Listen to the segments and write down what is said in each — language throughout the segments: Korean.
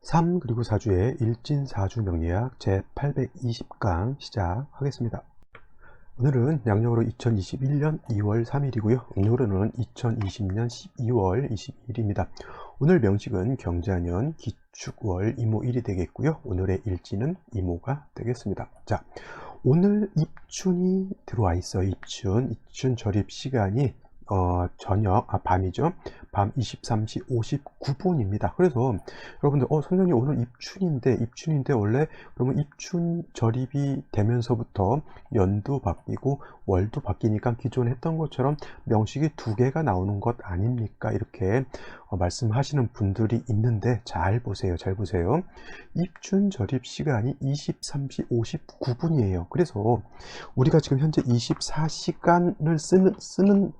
3 그리고 4주의 일진사주 명리학 제820강 시작하겠습니다. 오늘은 양력으로 2021년 2월 3일이고요. 음력으로는 2020년 12월 22일입니다. 오늘 명식은 경자년 기축월 이모일이 되겠고요. 오늘의 일진은 이모가 되겠습니다. 자, 오늘 입춘이 들어와 있어요. 입춘 절입 시간이 밤이죠. 밤 23시 59분입니다. 그래서 여러분들 선생님 오늘 입춘인데 원래 그러면 입춘 절입이 되면서부터 연도 바뀌고 월도 바뀌니까 기존에 했던 것처럼 명식이 두 개가 나오는 것 아닙니까? 이렇게 말씀하시는 분들이 있는데 잘 보세요. 입춘 절입 시간이 23시 59분이에요. 그래서 우리가 지금 현재 24시간을 쓰는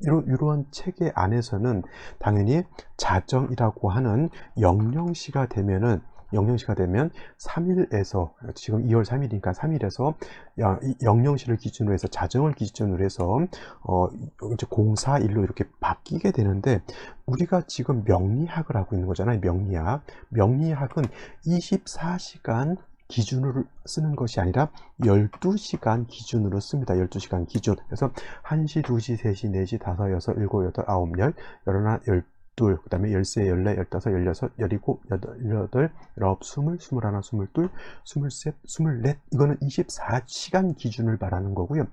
이러한 체계 안에서는 당연히 자정이라고 하는 영영시가 되면 3일에서 지금 2월 3일이니까 3일에서 영영시를 기준으로 해서 자정을 기준으로 해서 이제 공사일로 이렇게 바뀌게 되는데 우리가 지금 명리학을 하고 있는 거잖아요. 명리학은 24시간 기준으로 쓰는 것이 아니라 12시간 기준으로 씁니다. 12시간 기준. 그래서 1시, 2시, 3시, 4시, 5, 6, 7, 8, 9, 10, 11, 12, 그 다음에 13, 14, 15, 16, 17, 18, 19, 20, 21, 22, 23, 24 이거는 24시간 기준을 말하는 거고요.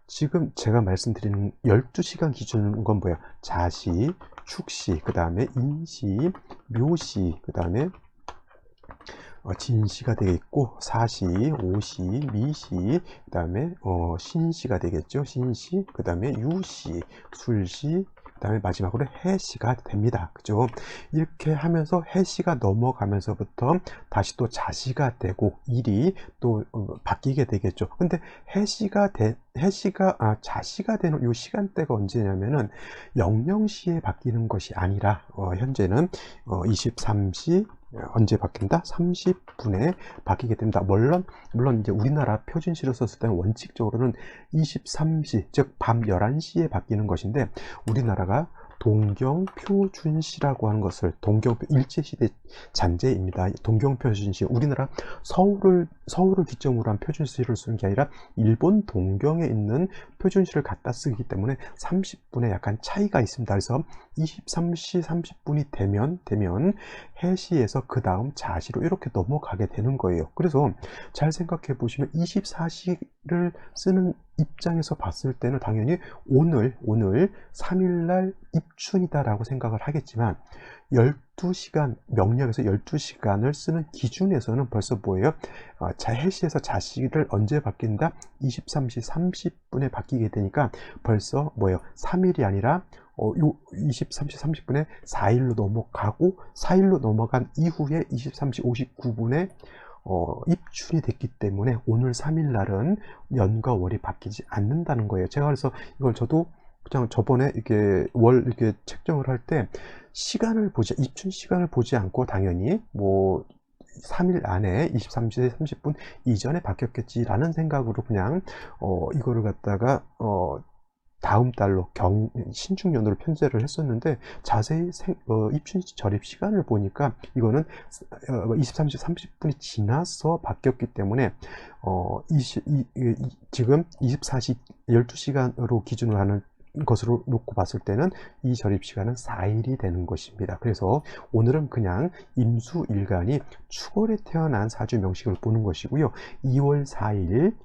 지금 제가 말씀드리는 12시간 기준은 건 뭐예요? 자시, 축시, 그 다음에 인시, 묘시, 그 다음에 진시가 되겠고 사시, 오시, 미시, 그 다음에 신시가 되겠죠. 신시, 그 다음에 유시, 술시, 그 다음에 마지막으로 해시가 됩니다. 그죠? 이렇게 하면서 해시가 넘어가면서부터 다시 또 자시가 되고 일이 또 바뀌게 되겠죠. 근데 자시가 되는 이 시간대가 언제냐면은 영영시에 바뀌는 것이 아니라 현재는 23시 언제 바뀐다? 30분에 바뀌게 됩니다. 물론 이제 우리나라 표준시로 썼을 때는 원칙적으로는 23시, 즉 밤 11시에 바뀌는 것인데 우리나라가 동경표준시라고 하는 것을 일제시대 잔재입니다. 동경표준시, 우리나라 서울을 기점으로 한 표준시를 쓰는 게 아니라 일본 동경에 있는 표준시를 갖다 쓰기 때문에 30분에 약간 차이가 있습니다. 그래서 23시 30분이 되면 해시에서 그 다음 자시로 이렇게 넘어가게 되는 거예요. 그래서 잘 생각해 보시면 24시를 쓰는 입장에서 봤을 때는 당연히 오늘 3일날 입춘이다라고 생각을 하겠지만 12시간, 명력에서 12시간을 쓰는 기준에서는 벌써 뭐예요? 해시에서 자시를 언제 바뀐다? 23시 30분에 바뀌게 되니까 벌써 뭐예요? 3일이 아니라 23시 30분에 4일로 넘어가고 4일로 넘어간 이후에 23시 59분에 입춘이 됐기 때문에 오늘 3일 날은 연과 월이 바뀌지 않는다는 거예요. 제가 그래서 이걸 저도 그냥 저번에 이렇게 이렇게 책정을 할 때 입춘 시간을 보지 않고 당연히 뭐 3일 안에 23시 30분 이전에 바뀌었겠지라는 생각으로 그냥 이거를 갖다가 다음 달로 신축년으로 편제를 했었는데 자세히 입춘 절입 시간을 보니까 이거는 23시 30분이 지나서 바뀌었기 때문에 지금 24시 12시간으로 기준으로 하는 것으로 놓고 봤을 때는 이 절입 시간은 4일이 되는 것입니다. 그래서 오늘은 그냥 임수일간이 축월에 태어난 사주 명식을 보는 것이고요. 2월 4일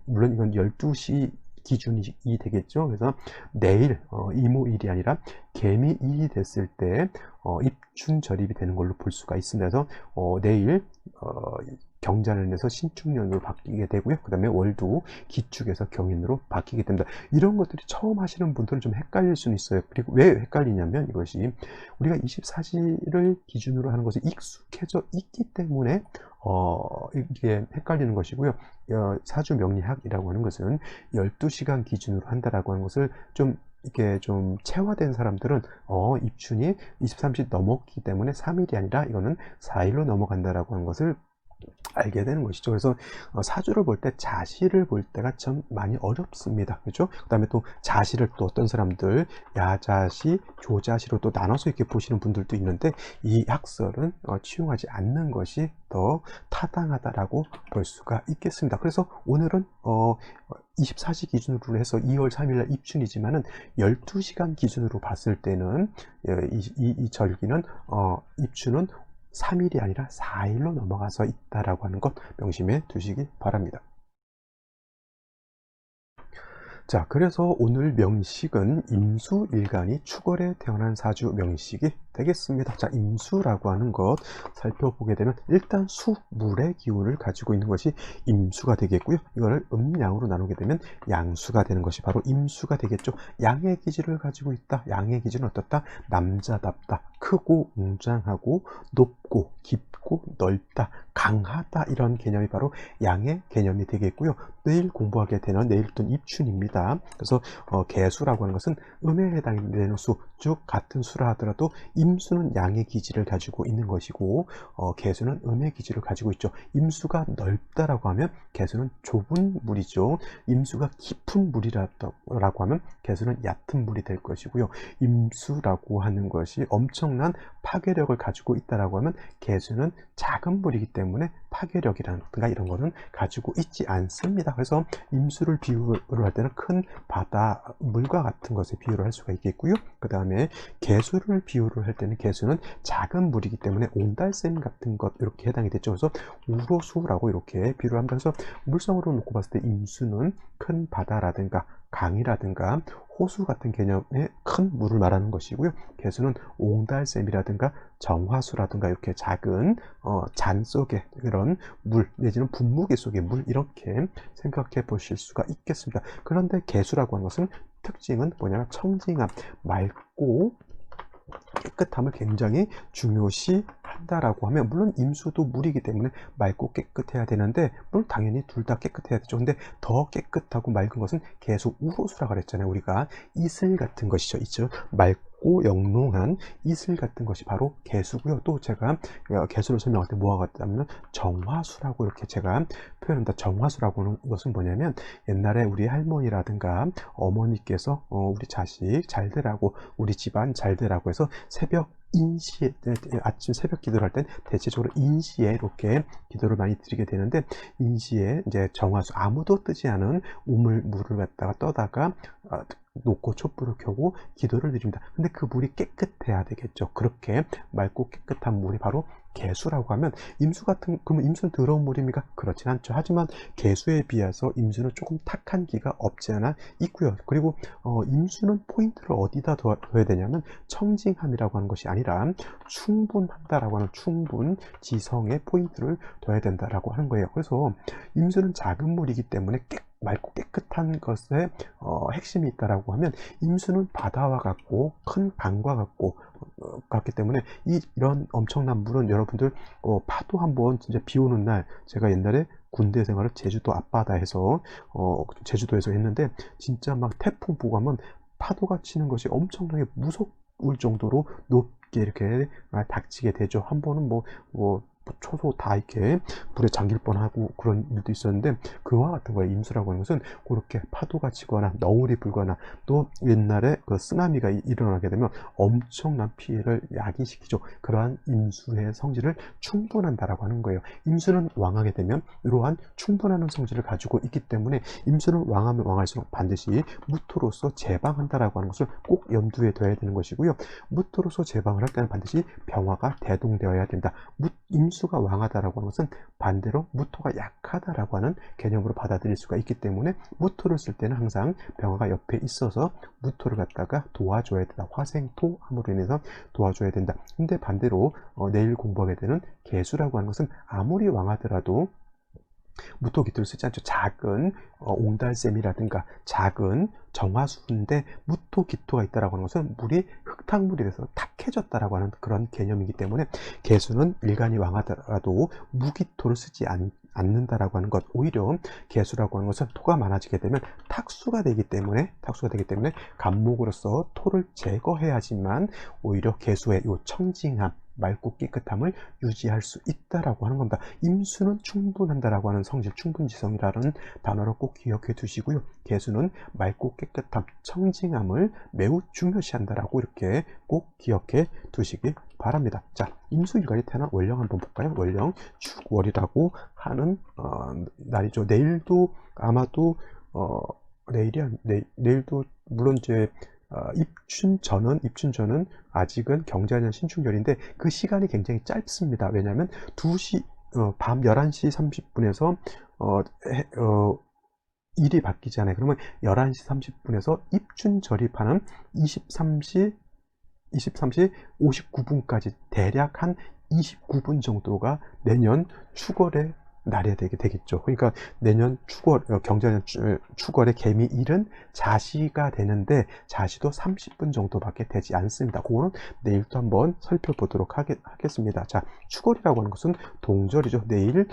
물론 이건 12시 기준이 되겠죠. 그래서 내일 이모일이 아니라 개미일이 됐을 때 입춘 절입이 되는 걸로 볼 수가 있습니다. 그래서 내일 경자년에서 신축년으로 바뀌게 되고요. 그 다음에 월도 기축에서 경인으로 바뀌게 됩니다. 이런 것들이 처음 하시는 분들은 좀 헷갈릴 수는 있어요. 그리고 왜 헷갈리냐면 이것이 우리가 24시를 기준으로 하는 것이 익숙해져 있기 때문에 이게 헷갈리는 것이고요. 사주 명리학이라고 하는 것은 12시간 기준으로 한다라고 하는 것을 이게 좀 체화된 사람들은 입춘이 23시 넘었기 때문에 3일이 아니라 이거는 4일로 넘어간다라고 하는 것을 알게 되는 것이죠. 그래서 사주를 볼 때 자시를 볼 때가 참 많이 어렵습니다. 그렇죠? 그다음에 또 자시를 또 어떤 사람들 야자시, 조자시로 또 나눠서 이렇게 보시는 분들도 있는데, 이 학설은 치용하지 않는 것이 더 타당하다라고 볼 수가 있겠습니다. 그래서 오늘은 24시 기준으로 해서 2월 3일 날 입춘이지만은 12시간 기준으로 봤을 때는 이 절기는 입춘은 3일이 아니라 4일로 넘어가서 있다라고 하는 것 명심해 두시기 바랍니다. 자, 그래서 오늘 명식은 임수일간이 축월에 태어난 사주 명식이 되겠습니다. 자, 임수라고 하는 것 살펴보게 되면 일단 수, 물의 기운을 가지고 있는 것이 임수가 되겠고요. 이거를 음양으로 나누게 되면 양수가 되는 것이 바로 임수가 되겠죠. 양의 기질을 가지고 있다. 양의 기질은 어떻다? 남자답다. 크고 웅장하고 높고 깊고 넓다. 강하다. 이런 개념이 바로 양의 개념이 되겠고요. 내일 공부하게 되는 내일은 입춘입니다. 그래서 개수라고 하는 것은 음에 해당되는 수, 즉 같은 수라 하더라도 임수는 양의 기질을 가지고 있는 것이고 개수는 음의 기질을 가지고 있죠. 임수가 넓다라고 하면 개수는 좁은 물이죠. 임수가 깊은 물이라고 하면 개수는 얕은 물이 될 것이고요. 임수라고 하는 것이 엄청난 파괴력을 가지고 있다라고 하면 개수는 작은 물이기 때문에 파괴력이라든가 이런 거는 가지고 있지 않습니다. 그래서 임수를 비유를 할 때는 큰 바다, 물과 같은 것에 비유를 할 수가 있겠고요. 그 다음에 개수를 비유를 할 때는 개수는 작은 물이기 때문에 옹달샘 같은 것 이렇게 해당이 됐죠. 그래서 우로수라고 이렇게 비유를 합니다. 그래서 물성으로 놓고 봤을 때 임수는 큰 바다라든가 강이라든가 호수 같은 개념의 큰 물을 말하는 것이고요. 개수는 옹달샘이라든가 정화수라든가 이렇게 작은 잔 속의 그런 물 내지는 분무기 속의 물 이렇게 생각해 보실 수가 있겠습니다. 그런데 개수라고 하는 것은 특징은 뭐냐면 청징함, 맑고 깨끗함을 굉장히 중요시 한다라고 하면, 물론 임수도 물이기 때문에 맑고 깨끗해야 되는데 물론 당연히 둘 다 깨끗해야 되죠. 근데 더 깨끗하고 맑은 것은 개수 우호수라 그랬잖아요. 우리가 이슬 같은 것이죠. 있죠. 맑고 영롱한 이슬 같은 것이 바로 개수고요. 또 제가 개수를 설명할 때 뭐가 같다면 정화수라고 이렇게 제가 표현합니다. 정화수라고 하는 것은 뭐냐면, 옛날에 우리 할머니라든가 어머니께서 우리 자식 잘 되라고, 우리 집안 잘 되라고 해서 새벽 인시에, 아침 새벽 기도를 할 땐 대체적으로 인시에 이렇게 기도를 많이 드리게 되는데, 인시에 이제 정화수, 아무도 뜨지 않은 물을 갖다가 떠다가 놓고 촛불을 켜고 기도를 드립니다. 근데 그 물이 깨끗해야 되겠죠. 그렇게 맑고 깨끗한 물이 바로 개수라고 하면, 임수 같은, 그러면 임수는 더러운 물입니까? 그렇진 않죠. 하지만 개수에 비해서 임수는 조금 탁한 기가 없지 않아 있고요. 그리고 임수는 포인트를 어디다 둬야 되냐면 청징함이라고 하는 것이 아니라 충분하다라고 하는 충분 지성의 포인트를 둬야 된다라고 하는 거예요. 그래서 임수는 작은 물이기 때문에 맑고 깨끗한 것에 핵심이 있다라고 하면, 임수는 바다와 같고 큰 강과 같기 때문에 이런 엄청난 물은 여러분들 파도 한번 진짜 비 오는 날, 제가 옛날에 군대 생활을 제주도 앞바다에서 제주도에서 했는데 진짜 막 태풍 보고 하면 파도가 치는 것이 엄청나게 무서울 정도로 높게 이렇게 닥치게 되죠. 한 번은 뭐 초소 다 이렇게 물에 잠길 뻔하고 그런 일도 있었는데, 그와 같은 거예요. 임수라고 하는 것은 그렇게 파도가 치거나 너울이 불거나, 또 옛날에 그 쓰나미가 일어나게 되면 엄청난 피해를 야기시키죠. 그러한 임수의 성질을 충분한다라고 하는 거예요. 임수는 왕하게 되면 이러한 충분한 성질을 가지고 있기 때문에, 임수는 왕하면 왕할수록 반드시 무토로서 제방한다라고 하는 것을 꼭 염두에 둬야 되는 것이고요. 무토로서 제방을 할 때는 반드시 병화가 대동되어야 된다. 임수가 왕하다라고 하는 것은 반대로 무토가 약하다라고 하는 개념으로 받아들일 수가 있기 때문에, 무토를 쓸 때는 항상 병화가 옆에 있어서 무토를 갖다가 도와줘야 된다. 화생토함으로 인해서 도와줘야 된다. 근데 반대로 내일 공부하게 되는 개수라고 하는 것은 아무리 왕하더라도 무토 기토를 쓰지 않죠. 작은 옹달샘이라든가 작은 정화수인데 무토 기토가 있다라고 하는 것은 물이 흙탕물이 돼서 탁해졌다라고 하는 그런 개념이기 때문에, 개수는 일간이 왕하더라도 무기토를 쓰지 않는다라고 하는 것. 오히려 개수라고 하는 것은 토가 많아지게 되면 탁수가 되기 때문에 간목으로서 토를 제거해야지만 오히려 개수의 요 청징함, 맑고 깨끗함을 유지할 수 있다라고 하는 겁니다. 임수는 충분한다라고 하는 성질, 충분지성이라는 단어를 꼭 기억해 두시고요. 개수는 맑고 깨끗함, 청징함을 매우 중요시한다라고 이렇게 꼭 기억해 두시기 바랍니다. 자, 임수일간이 태어난 월령 한번 볼까요? 월령 축월이라고 하는 날이죠. 내일도 아마도 내일도 물론 이제 입춘전은 아직은 경자년 신축년인데 그 시간이 굉장히 짧습니다. 왜냐하면 2시 밤 11시 30분에서 일이 바뀌잖아요. 그러면 11시 30분에서 입춘절입하는 23시 59분까지 대략 한 29분 정도가 내년 축월의 날이 되겠죠. 그러니까 내년 축월, 경자년 축월의 개미일은 자시가 되는데 자시도 30분 정도밖에 되지 않습니다. 그거는 내일도 한번 살펴보도록 하겠습니다. 자, 축월이라고 하는 것은 동절이죠. 내일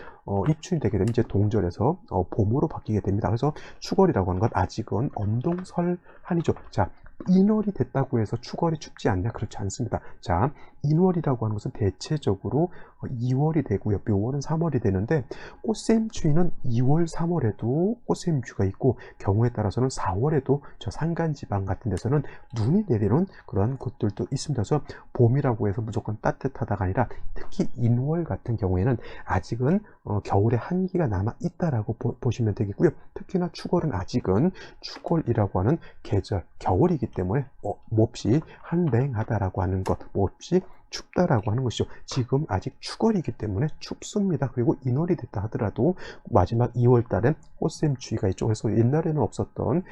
입춘이 되게 되면 이제 동절에서 봄으로 바뀌게 됩니다. 그래서 축월이라고 하는 건 아직은 엄동설한이죠. 자, 인월이 됐다고 해서 축월이 춥지 않냐? 그렇지 않습니다. 자, 인월이라고 하는 것은 대체적으로 2월이 되고요. 묘월은 3월이 되는데 꽃샘추위는 2월, 3월에도 꽃샘추위가 있고 경우에 따라서는 4월에도 저 산간지방 같은 데서는 눈이 내리는 그런 곳들도 있습니다. 그래서 봄이라고 해서 무조건 따뜻하다가 아니라 특히 인월 같은 경우에는 아직은 겨울에 한기가 남아 있다라고 보시면 되겠고요. 특히나 축월은 아직은 축월이라고 하는 계절, 겨울이기 때문에 몹시 한랭하다라고 하는 것, 몹시 춥다라고 하는 것이죠. 지금 아직 축월이기 때문에 춥습니다. 그리고 인월이 됐다 하더라도 마지막 2월 달엔 꽃샘추위가 있죠. 그래서 옛날에는 없었던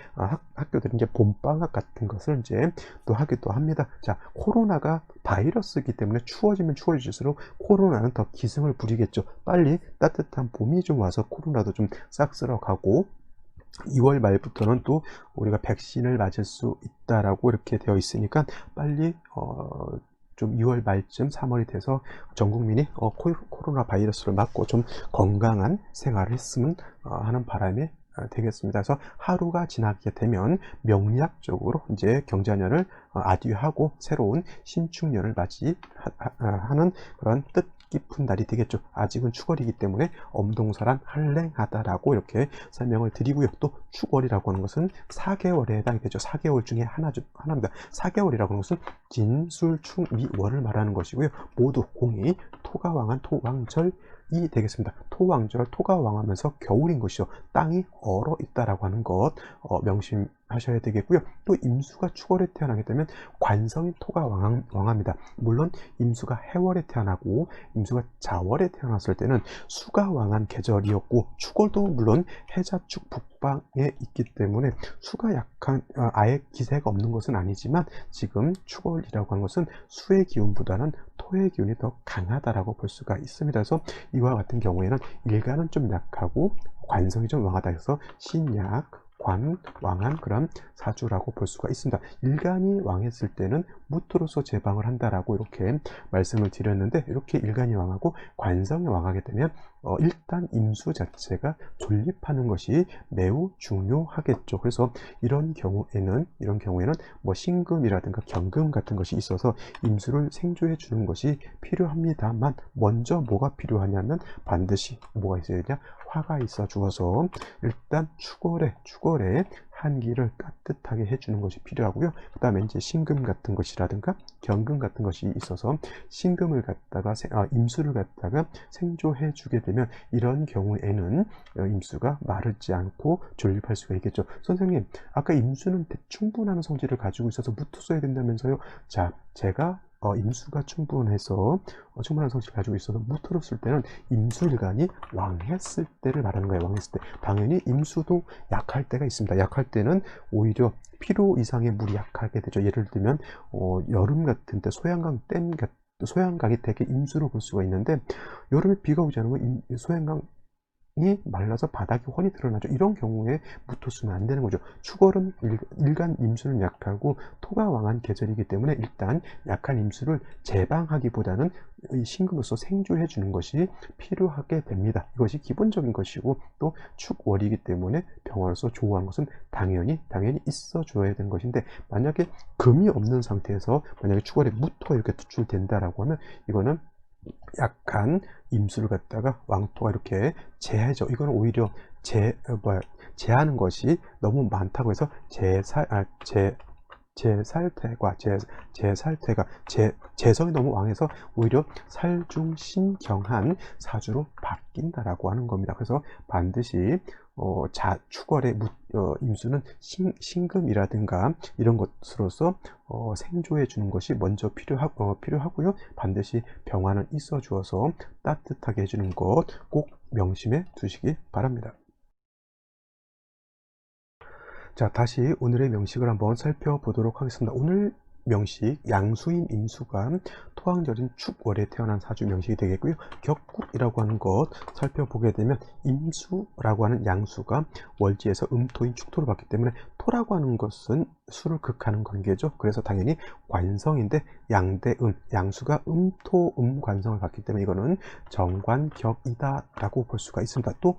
학교들이 이제 봄방학 같은 것을 이제 또 하기도 합니다. 자, 코로나가 바이러스이기 때문에 추워지면 추워질수록 코로나는 더 기승을 부리겠죠. 빨리 따뜻한 봄이 좀 와서 코로나도 좀 싹 쓸어가고 2월 말부터는 또 우리가 백신을 맞을 수 있다라고 이렇게 되어 있으니까 빨리 좀 2월 말쯤 3월이 돼서 전 국민이 코로나 바이러스를 맞고 좀 건강한 생활을 했으면 하는 바람이 되겠습니다. 그래서 하루가 지나게 되면 명리학적으로 이제 경자년을 아디하고 새로운 신축년을 맞이하는 그런 뜻깊은 날이 되겠죠. 아직은 축월이기 때문에 엄동설한 한랭하다라고 이렇게 설명을 드리고요. 또 축월이라고 하는 것은 4개월에 해당이 되죠. 4개월 중에 하나입니다. 4개월이라고 하는 것은 진술충미월을 말하는 것이고요. 모두 공이 토가왕한 토왕절 이 되겠습니다. 토왕절, 토가 왕하면서 겨울인 것이죠. 땅이 얼어 있다라고 하는 것 명심하셔야 되겠고요. 또 임수가 축월에 태어나게 되면 관성인 토가 왕합니다. 물론 임수가 해월에 태어나고 임수가 자월에 태어났을 때는 수가 왕한 계절이었고 축월도 물론 해자축 북방에 있기 때문에 수가 약한 아예 기세가 없는 것은 아니지만 지금 축월이라고 하는 것은 수의 기운보다는 토의 기운이 더 강하다라고 볼 수가 있습니다. 그래서 이와 같은 경우에는 일간은 좀 약하고 관성이 좀 왕하다 해서 신약, 관, 왕한 그런 사주라고 볼 수가 있습니다. 일간이 왕했을 때는 무토로서 제방을 한다라고 이렇게 말씀을 드렸는데 이렇게 일간이 왕하고 관성이 왕하게 되면 일단 임수 자체가 존립하는 것이 매우 중요하겠죠. 그래서 이런 경우에는 뭐 신금이라든가 경금 같은 것이 있어서 임수를 생조해 주는 것이 필요합니다만 먼저 뭐가 필요하냐면 반드시 뭐가 있어야 되냐? 화가 있어 주어서 일단 축월에 한기를 따뜻하게 해주는 것이 필요하고요. 그 다음에 이제 신금 같은 것이라든가 경금 같은 것이 있어서 신금을 갖다가 임수를 갖다가 생조해 주게 되면 이런 경우에는 임수가 마르지 않고 존립할 수가 있겠죠. 선생님, 아까 임수는 충분한 성질을 가지고 있어서 무토 써야 된다면서요? 자, 제가 임수가 충분해서 충분한 성질을 가지고 있어서 무토로 쓸 때는 임수일간이 왕했을 때를 말하는 거예요. 왕했을 때 당연히 임수도 약할 때가 있습니다. 약할 때는 오히려 필요 이상의 물이 약하게 되죠. 예를 들면 여름 같은 때 소양강이 되게 임수로 볼 수가 있는데 여름에 비가 오지 않으면 소양강 말라서 바닥이 훤히 드러나죠. 이런 경우에 묻어 쓰면 안 되는 거죠. 축월은 일간 임수는 약하고 토가 왕한 계절이기 때문에 일단 약한 임수를 제방하기보다는 이 신금으로서 생조해 주는 것이 필요하게 됩니다. 이것이 기본적인 것이고, 또 축월이기 때문에 병화로서 조우한 것은 당연히 있어 줘야 되는 것인데, 만약에 금이 없는 상태에서 만약에 축월에 무토가 이렇게 투출된다라고 하면 이거는 약간 임수를 갖다가 왕토가 이렇게 제해져. 이거는 오히려 제하는 것이 너무 많다고 해서 재성이 너무 왕해서 오히려 살중신경한 사주로 바뀐다라고 하는 겁니다. 그래서 반드시 축월의 임수는 신금이라든가 이런 것으로서 생조해 주는 것이 먼저 필요하고요. 반드시 병화는 있어 주어서 따뜻하게 해주는 것 꼭 명심해 두시기 바랍니다. 자, 다시 오늘의 명식을 한번 살펴보도록 하겠습니다. 오늘 명식, 양수인 임수가 토왕절인 축월에 태어난 사주 명식이 되겠고요. 격국이라고 하는 것 살펴보게 되면 임수라고 하는 양수가 월지에서 음토인 축토를 받기 때문에 토라고 하는 것은 수를 극하는 관계죠. 그래서 당연히 관성인데 양대음, 양수가 음토 관성을 갖기 때문에 이거는 정관격이다 라고 볼 수가 있습니다. 또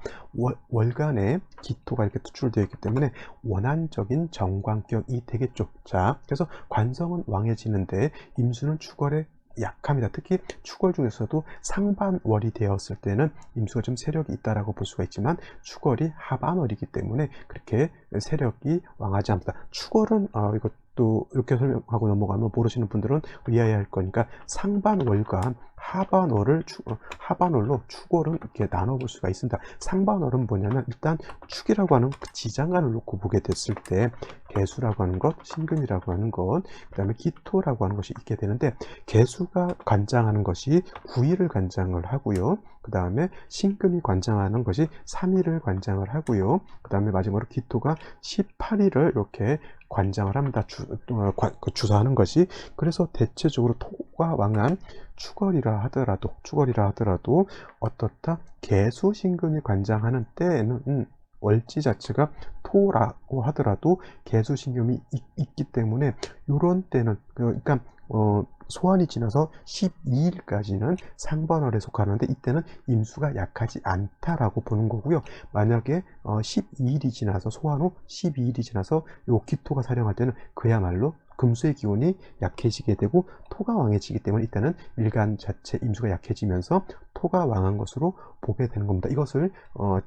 월간에 기토가 이렇게 투출되어 있기 때문에 원한적인 정관격이 되겠죠. 자, 그래서 관성은 왕해지는데 임수는 축월에 약합니다. 특히 축월 중에서도 상반월이 되었을 때는 임수가 좀 세력이 있다라고 볼 수가 있지만 축월이 하반월이기 때문에 그렇게 세력이 왕하지 않습니다. 축월은 이것도 이렇게 설명하고 넘어가면 모르시는 분들은 의아해할 거니까 상반월과 하반월로 축월은 이렇게 나눠볼 수가 있습니다. 상반월은 뭐냐면 일단 축이라고 하는 그 지장간을 놓고 보게 됐을 때 개수라고 하는 것, 신금이라고 하는 것, 그 다음에 기토라고 하는 것이 있게 되는데, 개수가 관장하는 것이 9일을 관장을 하고요. 그 다음에 신금이 관장하는 것이 3일을 관장을 하고요. 그 다음에 마지막으로 기토가 18일을 이렇게 관장을 합니다. 주사하는 것이. 그래서 대체적으로 토가 왕한 축월이라 하더라도 어떻다 개수 신금이 관장하는 때에는 월지 자체가 토라고 하더라도 개수 신금이 있기 때문에 이런 때는 그러니까 소환이 지나서 12일까지는 상반월에 속하는데 이때는 임수가 약하지 않다라고 보는 거고요. 만약에 12일이 지나서 소환 후 12일이 지나서 요 기토가 사령할 때는 그야말로 금수의 기운이 약해지게 되고 토가 왕해지기 때문에 이때는 일간 자체 임수가 약해지면서 토가 왕한 것으로 보게 되는 겁니다. 이것을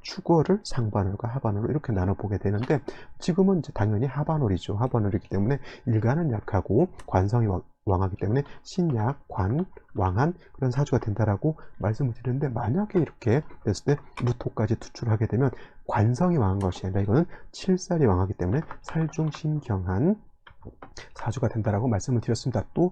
축월을 상반월과 하반월로 이렇게 나눠 보게 되는데, 지금은 이제 당연히 하반월이죠. 하반월이기 때문에 일간은 약하고 관성이 왕하기 때문에 신약, 관, 왕한 그런 사주가 된다라고 말씀을 드렸는데, 만약에 이렇게 됐을 때 무토까지 투출하게 되면 관성이 왕한 것이 아니라 이거는 칠살이 왕하기 때문에 살중신경한 사주가 된다라고 말씀을 드렸습니다. 또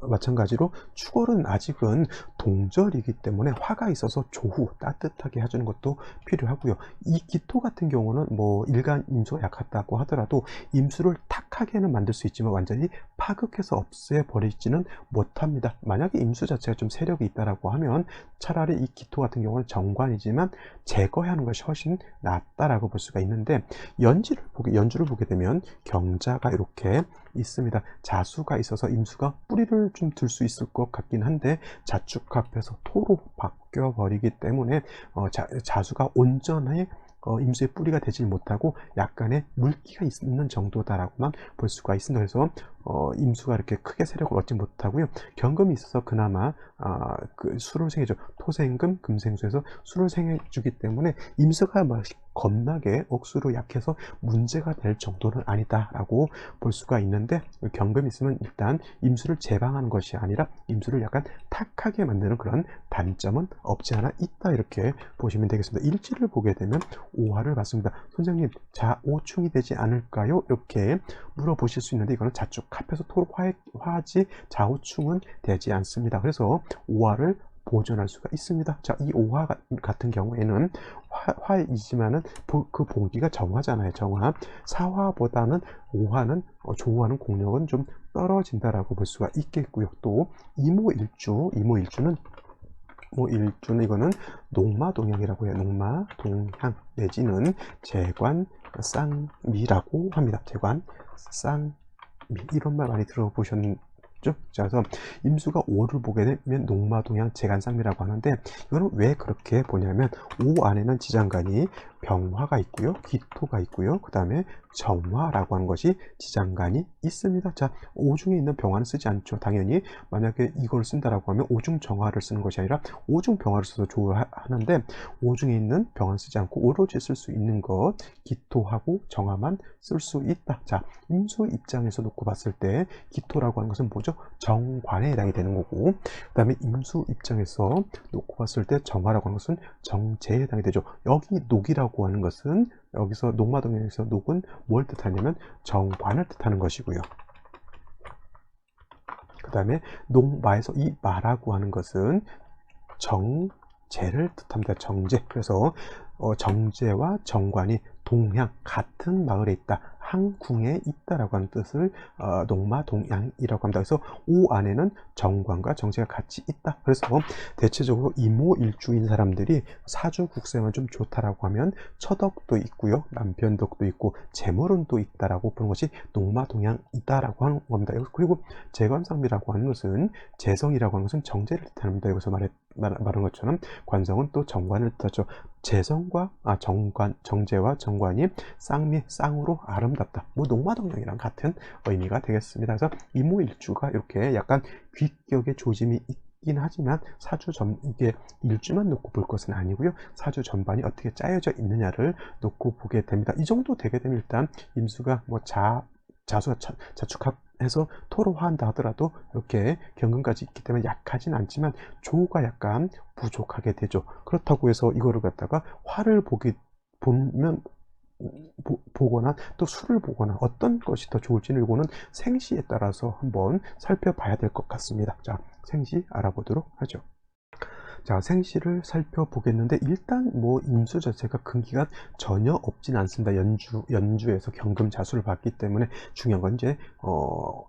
마찬가지로 축월은 아직은 동절이기 때문에 화가 있어서 조후 따뜻하게 해주는 것도 필요하고요. 이 기토 같은 경우는 뭐 일간 임수가 약하다고 하더라도 임수를 탁하게는 만들 수 있지만 완전히 파극해서 없애버리지는 못합니다. 만약에 임수 자체가 좀 세력이 있다라고 하면 차라리 이 기토 같은 경우는 정관이지만 제거하는 것이 훨씬 낫다라고 볼 수가 있는데, 연주를 보게 되면 경자가 이렇게 있습니다. 자수가 있어서 임수가 뿌리를 좀 들 수 있을 것 같긴 한데 자축합해서 토로 바뀌어 버리기 때문에 자수가 온전히 임수의 뿌리가 되질 못하고 약간의 물기가 있는 정도다라고만 볼 수가 있습니다. 그래서 임수가 이렇게 크게 세력을 얻지 못하고요. 경금이 있어서 그나마 그 수를 생해줘. 토생금, 금생수에서 수를 생해주기 때문에 임수가 막 겁나게 억수로 약해서 문제가 될 정도는 아니다라고 볼 수가 있는데, 경금이 있으면 일단 임수를 제방하는 것이 아니라 임수를 약간 탁하게 만드는 그런 단점은 없지 않아 있다, 이렇게 보시면 되겠습니다. 일지를 보게 되면 오화를 봤습니다. 선생님, 자오충이 되지 않을까요? 이렇게 물어보실 수 있는데, 이거는 자축 합해서 토로 화지 자오충은 되지 않습니다. 그래서 오화를 보존할 수가 있습니다. 자, 이 오화 같은 경우에는 화이지만은 그 봉기가 정화잖아요. 정화. 사화보다는 오화는 조화는 공력은 좀 떨어진다라고 볼 수가 있겠고요. 또 이모일주는 뭐 일주는 이거는 농마동향이라고 해요. 농마동향 내지는 재관쌍미라고 합니다. 재관쌍미 이런 말 많이 들어보셨죠? 자, 그래서 임수가 5를 보게 되면 농마동향 재관쌍미라고 하는데 이거는 왜 그렇게 보냐면 5 안에는 지장간이 병화가 있고요, 기토가 있고요, 그 다음에 정화라고 하는 것이 지장간이 있습니다. 자, 5 중에 있는 병화는 쓰지 않죠. 당연히 만약에 이걸 쓴다라고 하면 5중 정화를 쓰는 것이 아니라 5중 병화를 써서 좋아하는데 5 중에 있는 병화는 쓰지 않고 오로지 쓸 수 있는 것 기토하고 정화만 쓸 수 있다. 자, 임수 입장에서 놓고 봤을 때 기토라고 하는 것은 뭐죠? 정관에 해당이 되는 거고, 그 다음에 임수 입장에서 놓고 봤을 때 정화라고 하는 것은 정제에 해당이 되죠. 여기 녹이라고 하는 것은 여기서 농마동향에서 녹은 뭘 뜻하냐면 정관을 뜻하는 것이고요. 그 다음에 농마에서 이 마라고 하는 것은 정제를 뜻합니다. 정제. 그래서 정제와 정관이 동향 같은 마을에 있다, 항궁에 있다라고 하는 뜻을 농마동향이라고 합니다. 그래서 5 안에는 정관과 정제가 같이 있다. 그래서 대체적으로 이모일주인 사람들이 사주국세만 좀 좋다라고 하면 처덕도 있고요, 남편덕도 있고 재물운도 있다라고 보는 것이 농마동향이다라고 하는 겁니다. 그리고 재관상미라고 하는 것은 재성이라고 하는 것은 정제를 뜻합니다. 여기서 말한 것처럼 관성은 또 정관을 뜻하죠. 재성과 정제와 정관이 쌍으로 아름답다. 뭐 농마동향이랑 같은 의미가 되겠습니다. 그래서 이모일주가 이렇게 약간 귀격의 조짐이 있긴 하지만 이게 일주만 놓고 볼 것은 아니고요. 사주 전반이 어떻게 짜여져 있느냐를 놓고 보게 됩니다. 이 정도 되게 되면 일단 임수가 뭐 자수가 자축합해서 토로화한다 하더라도 이렇게 경금까지 있기 때문에 약하진 않지만 조가 약간 부족하게 되죠. 그렇다고 해서 이거를 갖다가 화를 보거나 또 수를 보거나 어떤 것이 더 좋을지는 이거는 생시에 따라서 한번 살펴봐야 될 것 같습니다. 자, 생시 알아보도록 하죠. 자, 생시를 살펴보겠는데 일단 뭐 임수 자체가 근기가 전혀 없진 않습니다. 연주에서 경금자수를 봤기 때문에 중요한 건 이제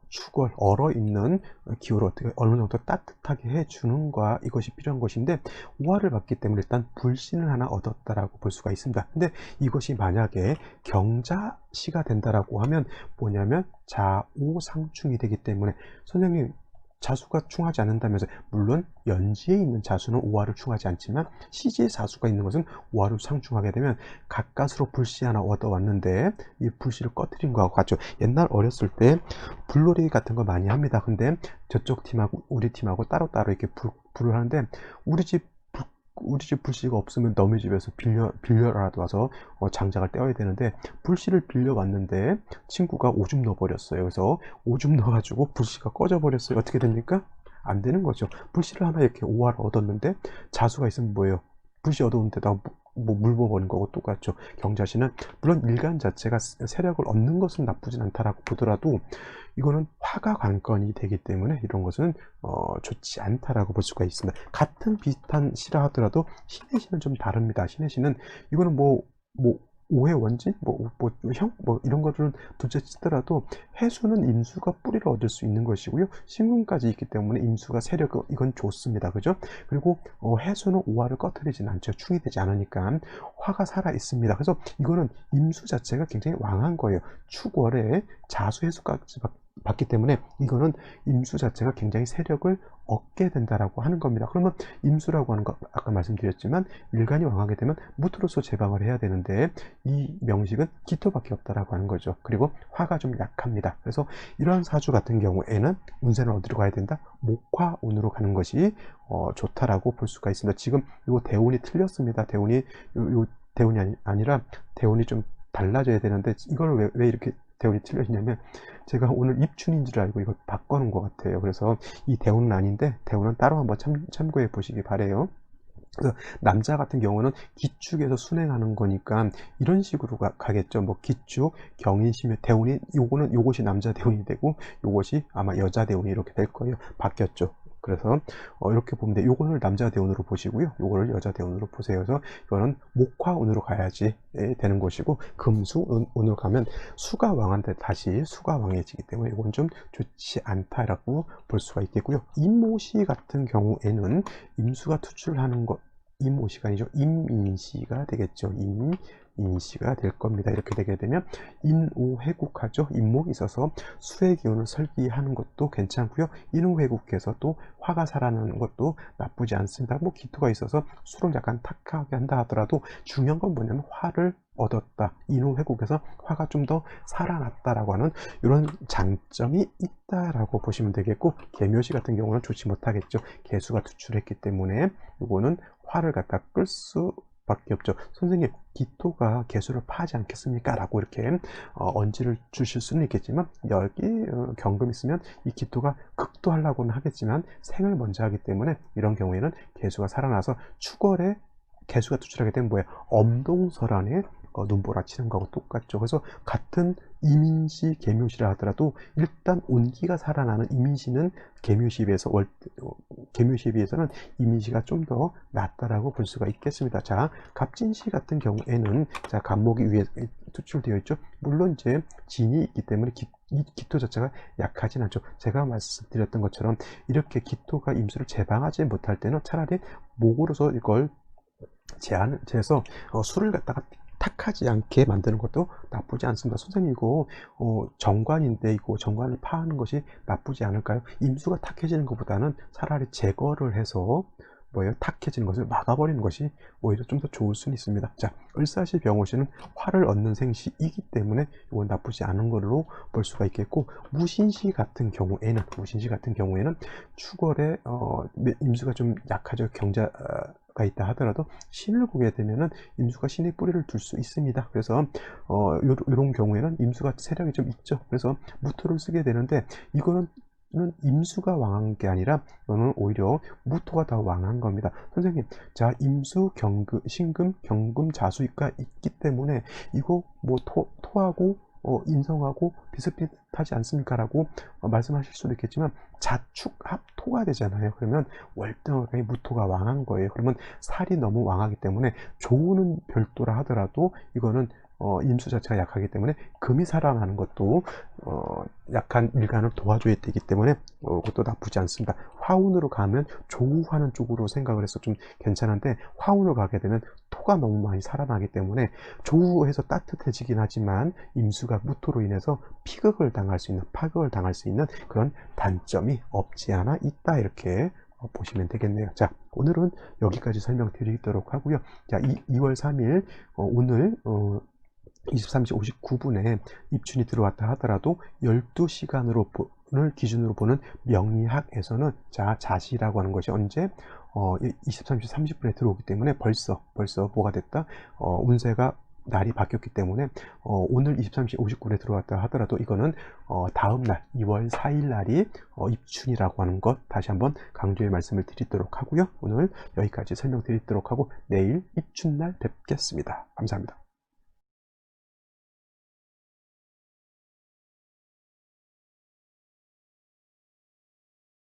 축월 얼어 있는 기후를 어떻게 어느 정도 따뜻하게 해주는 거, 이것이 필요한 것인데 오화를 봤기 때문에 일단 불신을 하나 얻었다라고 볼 수가 있습니다. 근데 이것이 만약에 경자시가 된다라고 하면 뭐냐면 자오상충이 되기 때문에 선생님 자수가 충하지 않는다면서, 물론 연지에 있는 자수는 오화를 충하지 않지만 시지에 자수가 있는 것은 오화를 상충하게 되면 가까스로 불씨 하나 얻어왔는데 이 불씨를 꺼뜨린 거하고 같죠. 옛날 어렸을 때 불놀이 같은 거 많이 합니다. 근데 저쪽 팀하고 우리 팀하고 따로따로 이렇게 불을 하는데 우리 집 불씨가 없으면 너희 집에서 빌려라도 와서 장작을 떼어야 되는데 불씨를 빌려왔는데 친구가 오줌 넣어버렸어요. 그래서 오줌 넣어가지고 불씨가 꺼져버렸어요. 어떻게 됩니까? 안 되는 거죠. 불씨를 하나 이렇게 오화를 얻었는데 자수가 있으면 뭐예요? 불씨 얻었는데다 뭐 물 부어버린 거고 똑같죠. 경자시는 물론 일간 자체가 세력을 얻는 것은 나쁘진 않다라고 보더라도 이거는 화가 관건이 되기 때문에 이런 것은 좋지 않다라고 볼 수가 있습니다. 같은 비슷한 시라 하더라도 신의 시는 좀 다릅니다. 신의 시는 이거는 뭐 오해 원진 뭐 이런 것들은 둘째 치더라도 해수는 임수가 뿌리를 얻을 수 있는 것이고요, 신금까지 있기 때문에 임수가 세력은 이건 좋습니다. 그죠? 그리고 해수는 오화를 꺼트리진 않죠. 충이 되지 않으니까 화가 살아 있습니다. 그래서 이거는 임수 자체가 굉장히 왕한 거예요. 축월에 자수 해수까지 봤기 때문에 이거는 임수 자체가 굉장히 세력을 얻게 된다라고 하는 겁니다. 그러면 임수라고 하는 거 아까 말씀드렸지만 일간이 왕하게 되면 무토로서 제방을 해야 되는데 이 명식은 기토밖에 없다라고 하는 거죠. 그리고 화가 좀 약합니다. 그래서 이러한 사주 같은 경우에는 운세는 어디로 가야 된다? 목화운으로 가는 것이 좋다라고 볼 수가 있습니다. 지금 이거 대운이 틀렸습니다. 대운이 대운이 아니라 대운이 좀 달라져야 되는데 이걸 왜 이렇게 대운이 틀려지냐면 제가 오늘 입춘인 줄 알고 이걸 바꿔놓은 것 같아요. 그래서 이 대운은 아닌데 대운은 따로 한번 참고해 보시기 바래요. 그래서 남자 같은 경우는 기축에서 순행하는 거니까 이런 식으로 가겠죠. 뭐 기축, 경인시면 대운이 요것이 남자 대운이 되고 요것이 아마 여자 대운이 이렇게 될 거예요. 바뀌었죠. 그래서 이렇게 보면 돼. 요거를 남자 대운으로 보시고요. 요거를 여자 대운으로 보세요. 그래서 이거는 목화운으로 가야지 되는 것이고, 금수운으로 가면 수가 왕한테 다시 수가 왕해지기 때문에 이건 좀 좋지 않다라고 볼 수가 있겠고요. 임모시 같은 경우에는 임수가 투출하는 것, 임모시가 아니죠. 임인시가 되겠죠. 임인시가 될 겁니다. 이렇게 되게 되면 인오회국하죠. 임목이 있어서 수의 기운을 설기하는 것도 괜찮고요. 인오회국해서 또 화가 살아나는 것도 나쁘지 않습니다. 뭐 기토가 있어서 수를 약간 탁하게 한다 하더라도 중요한 건 뭐냐면 화를 얻었다. 인오회국에서 화가 좀 더 살아났다라고 하는 이런 장점이 있다라고 보시면 되겠고, 계묘시 같은 경우는 좋지 못하겠죠. 개수가 투출했기 때문에 이거는 화를 갖다 끌 수밖에 없죠. 선생님, 기토가 개수를 파지 않겠습니까? 라고 이렇게 언지를 주실 수는 있겠지만, 여기 경금 있으면 이 기토가 극도하려고는 하겠지만 생을 먼저 하기 때문에 이런 경우에는 개수가 살아나서 축월에 개수가 투출하게 되면 뭐예요? 엄동설안에 눈보라치는 거하고 똑같죠. 그래서 같은 이민시, 계묘시라 하더라도 일단 온기가 살아나는 이민시는 계묘시에 비해서 계묘시에 비해서는 이민시가 좀 더 낫다라고 볼 수가 있겠습니다. 자, 갑진시 같은 경우에는 자, 갑목이 위에 투출되어 있죠. 물론 이제 진이 있기 때문에 이 기토 자체가 약하진 않죠. 제가 말씀드렸던 것처럼 이렇게 기토가 임수를 제방하지 못할 때는 차라리 목으로서 이걸 제해서 술을 갖다가 탁하지 않게 만드는 것도 나쁘지 않습니다. 선생님, 이거 정관인데 이거 정관을 파하는 것이 나쁘지 않을까요? 임수가 탁해지는 것보다는 차라리 제거를 해서 뭐예요? 탁해지는 것을 막아버리는 것이 오히려 좀 더 좋을 수는 있습니다. 자, 을사시 병호시는 화를 얻는 생시이기 때문에 이건 나쁘지 않은 걸로 볼 수가 있겠고, 무신시 같은 경우에는 축월에 임수가 좀 약하죠. 경자가 있다 하더라도 신을 보게 되면은 임수가 신의 뿌리를 둘 수 있습니다. 그래서 이런 경우에는 임수가 세력이 좀 있죠. 그래서 무토를 쓰게 되는데, 이거는 임수가 왕한 게 아니라 이거는 오히려 무토가 더 왕한 겁니다. 선생님, 자, 임수, 경금, 신금, 경금, 자수가 있기 때문에 이거 뭐 토하고 인성하고 비슷비슷하지 않습니까? 라고 말씀하실 수도 있겠지만, 자축합토가 되잖아요. 그러면 월등하게 무토가 왕한 거예요. 그러면 살이 너무 왕하기 때문에 조우는 별도라 하더라도 이거는 임수 자체가 약하기 때문에 금이 살아나는 것도 약한 일간을 도와줘야 되기 때문에 그것도 나쁘지 않습니다. 화운으로 가면 조우하는 쪽으로 생각을 해서 좀 괜찮은데, 화운으로 가게 되면 토가 너무 많이 살아나기 때문에 조우해서 따뜻해지긴 하지만 임수가 무토로 인해서 파극을 당할 수 있는 그런 단점이 없지 않아 있다, 이렇게 보시면 되겠네요. 자, 오늘은 여기까지 설명드리도록 하고요. 자, 2월 3일 오늘 23시 59분에 입춘이 들어왔다 하더라도 12시간으로 를 기준으로 보는 명리학에서는 자시라고 하는 것이 언제 23시 30분에 들어오기 때문에 벌써 뭐가 됐다? 운세가 날이 바뀌었기 때문에 오늘 23시 59분에 들어왔다 하더라도 이거는 다음날 2월 4일 날이 입춘이라고 하는 것 다시 한번 강조의 말씀을 드리도록 하고요. 오늘 여기까지 설명드리도록 하고 내일 입춘날 뵙겠습니다. 감사합니다.